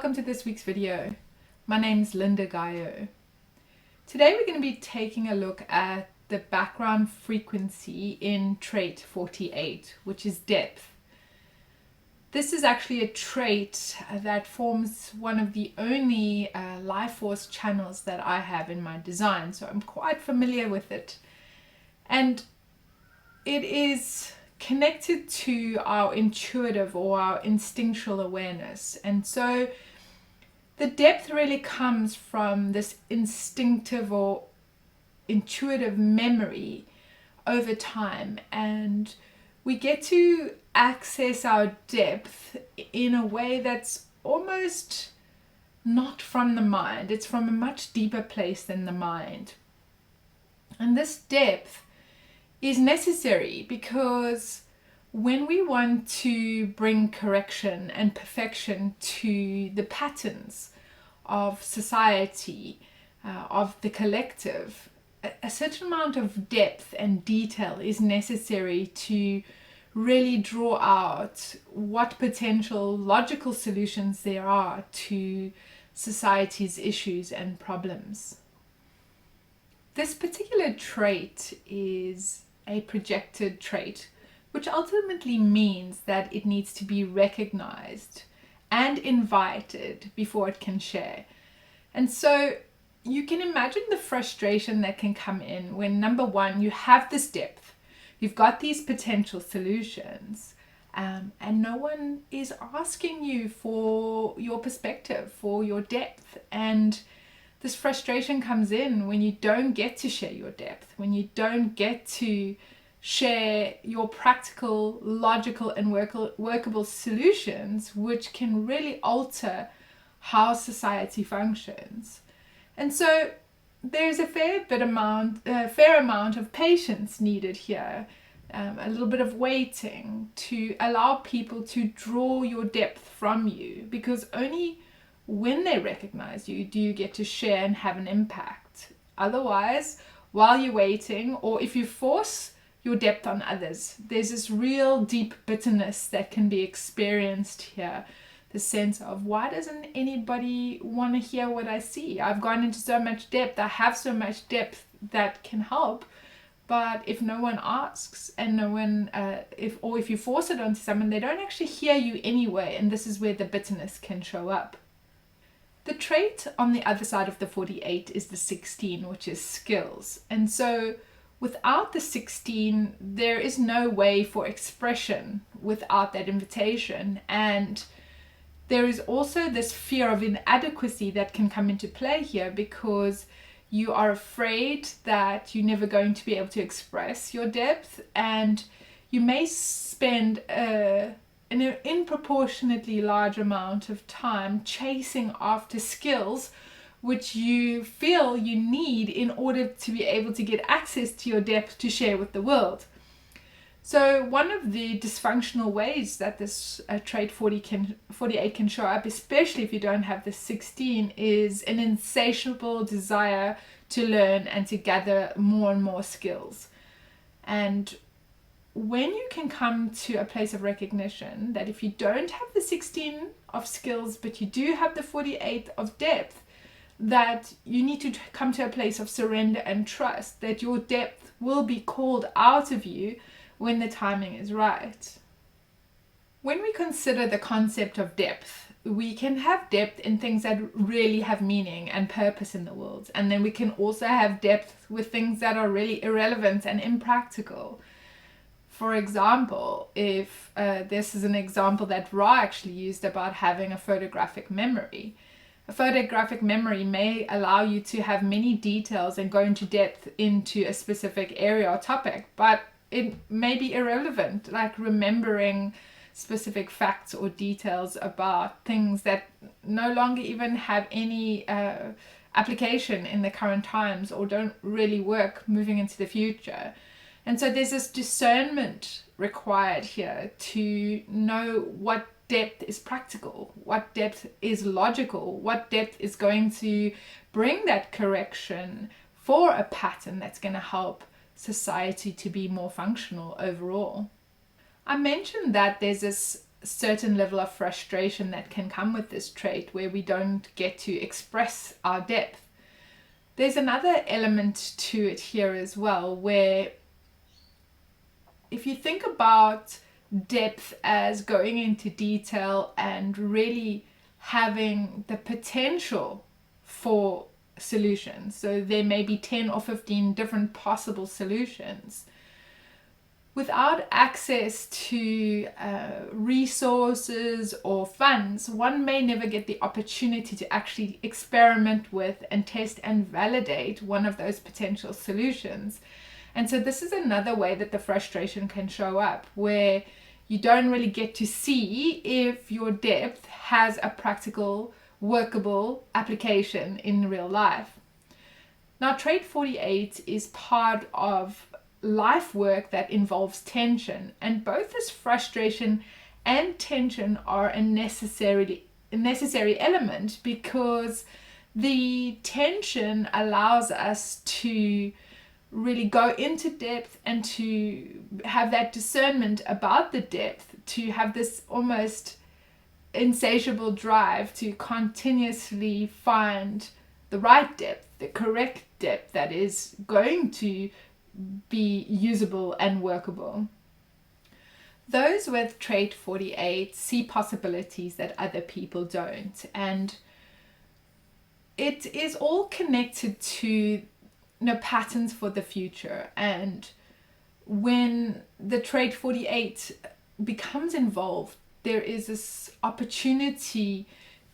welcome to this week's video. My name's Linda Gaio. Today we're going to be taking a look at the background frequency in trait 48, which is depth. This is actually a trait that forms one of the only life force channels that I have in my design, so I'm quite familiar with it. And it is connected to our intuitive or our instinctual awareness. And so the depth really comes from this instinctive or intuitive memory over time, and we get to access our depth in a way that's almost not from the mind. It's from a much deeper place than the mind. And this depth is necessary because when we want to bring correction and perfection to the patterns of society, of the collective, a certain amount of depth and detail is necessary to really draw out what potential logical solutions there are to society's issues and problems. This particular trait is a projected trait, which ultimately means that it needs to be recognized and invited before it can share. And so you can imagine the frustration that can come in when, number one, you have this depth, you've got these potential solutions, and no one is asking you for your perspective, for your depth. And this frustration comes in when you don't get to share your depth, when you don't get to share your practical, logical, and workable solutions, which can really alter how society functions. And so there's a fair amount of patience needed here, a little bit of waiting to allow people to draw your depth from you, because only when they recognize you do you get to share and have an impact. Otherwise, while you're waiting, or if you force your depth on others, there's this real deep bitterness that can be experienced here. The sense of, why doesn't anybody want to hear what I see? I've gone into so much depth, I have so much depth that can help, but if no one asks and no one, if you force it onto someone, they don't actually hear you anyway, and this is where the bitterness can show up. The trait on the other side of the 48 is the 16, which is skills. And so without the 16, there is no way for expression without that invitation. And there is also this fear of inadequacy that can come into play here, because you are afraid that you're never going to be able to express your depth, and you may spend an disproportionately large amount of time chasing after skills which you feel you need in order to be able to get access to your depth to share with the world. So one of the dysfunctional ways that this trait 48 can show up, especially if you don't have the 16, is an insatiable desire to learn and to gather more and more skills. And when you can come to a place of recognition that if you don't have the 16 of skills, but you do have the 48 of depth, that you need to come to a place of surrender and trust that your depth will be called out of you when the timing is right. When we consider the concept of depth, we can have depth in things that really have meaning and purpose in the world. And then we can also have depth with things that are really irrelevant and impractical. For example, if this is an example that Ra actually used about having a photographic memory. A photographic memory may allow you to have many details and go into depth into a specific area or topic, but it may be irrelevant, like remembering specific facts or details about things that no longer even have any application in the current times or don't really work moving into the future. And so there's this discernment required here to know what depth is practical, what depth is logical, what depth is going to bring that correction for a pattern that's going to help society to be more functional overall. I mentioned that there's this certain level of frustration that can come with this trait where we don't get to express our depth. There's another element to it here as well, where if you think about depth as going into detail and really having the potential for solutions, so there may be 10 or 15 different possible solutions. Without access to resources or funds, one may never get the opportunity to actually experiment with and test and validate one of those potential solutions. And so this is another way that the frustration can show up, where you don't really get to see if your depth has a practical, workable application in real life. Now, trait 48 is part of life work that involves tension, and both this frustration and tension are a necessary element, because the tension allows us to really go into depth and to have that discernment about the depth, to have this almost insatiable drive to continuously find the right depth, the correct depth that is going to be usable and workable. Those with trait 48 see possibilities that other people don't, and it is all connected to patterns for the future. And when the trait 48 becomes involved, there is this opportunity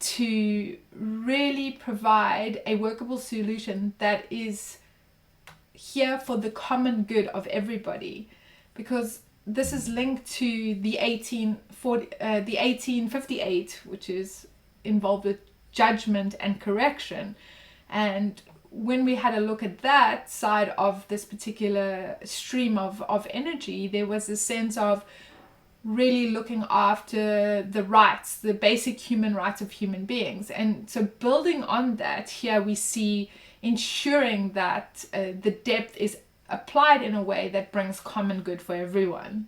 to really provide a workable solution that is here for the common good of everybody, because this is linked to the 1858, which is involved with judgment and correction. And when we had a look at that side of this particular stream of energy, there was a sense of really looking after the rights, the basic human rights of human beings. And so building on that, here we see ensuring that the depth is applied in a way that brings common good for everyone.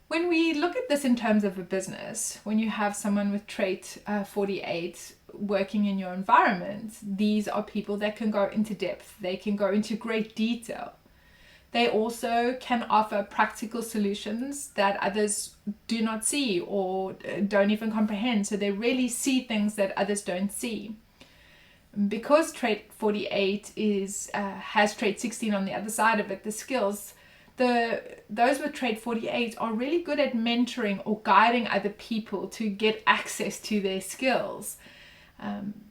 When we look at this in terms of a business, when you have someone with trait 48 working in your environment, these are people that can go into depth, they can go into great detail. They also can offer practical solutions that others do not see or don't even comprehend. So they really see things that others don't see. Because trait 48 has trait 16 on the other side of it, the skills, those with trait 48 are really good at mentoring or guiding other people to get access to their skills.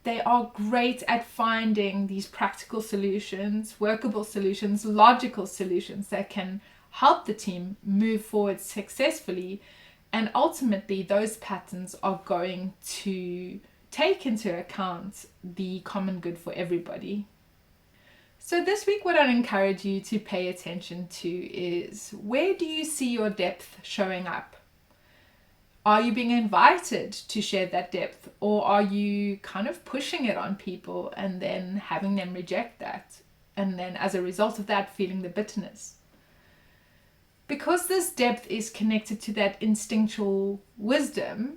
They are great at finding these practical solutions, workable solutions, logical solutions that can help the team move forward successfully. And ultimately, those patterns are going to take into account the common good for everybody. So this week, what I'd encourage you to pay attention to is, where do you see your depth showing up? Are you being invited to share that depth, or are you kind of pushing it on people and then having them reject that? And then as a result of that, feeling the bitterness. Because this depth is connected to that instinctual wisdom,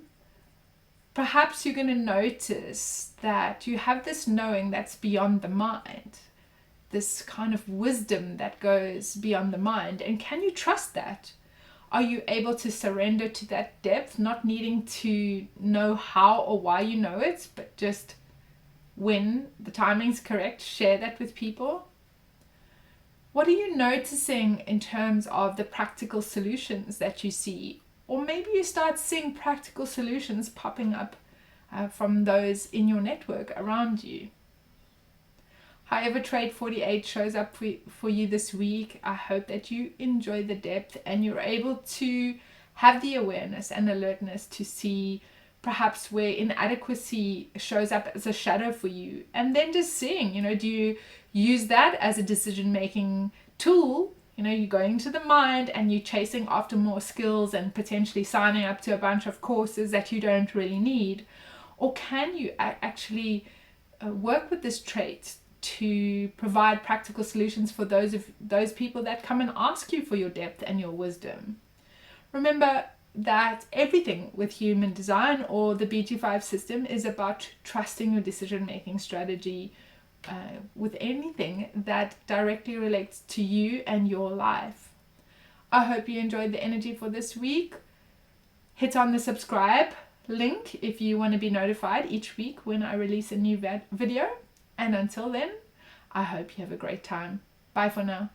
perhaps you're going to notice that you have this knowing that's beyond the mind, this kind of wisdom that goes beyond the mind. And can you trust that? Are you able to surrender to that depth, not needing to know how or why you know it, but just when the timing's correct, share that with people? What are you noticing in terms of the practical solutions that you see? Or maybe you start seeing practical solutions popping up from those in your network around you. However trait 48 shows up for you this week, I hope that you enjoy the depth and you're able to have the awareness and alertness to see perhaps where inadequacy shows up as a shadow for you. And then just seeing, do you use that as a decision-making tool? You're going to the mind and you're chasing after more skills and potentially signing up to a bunch of courses that you don't really need. Or can you actually work with this trait to provide practical solutions for those people that come and ask you for your depth and your wisdom? Remember, that everything with human design or the BG5 system is about trusting your decision-making strategy with anything that directly relates to you and your life. I hope you enjoyed the energy for this week. Hit on the subscribe link if you want to be notified each week when I release a new video. And until then, I hope you have a great time. Bye for now.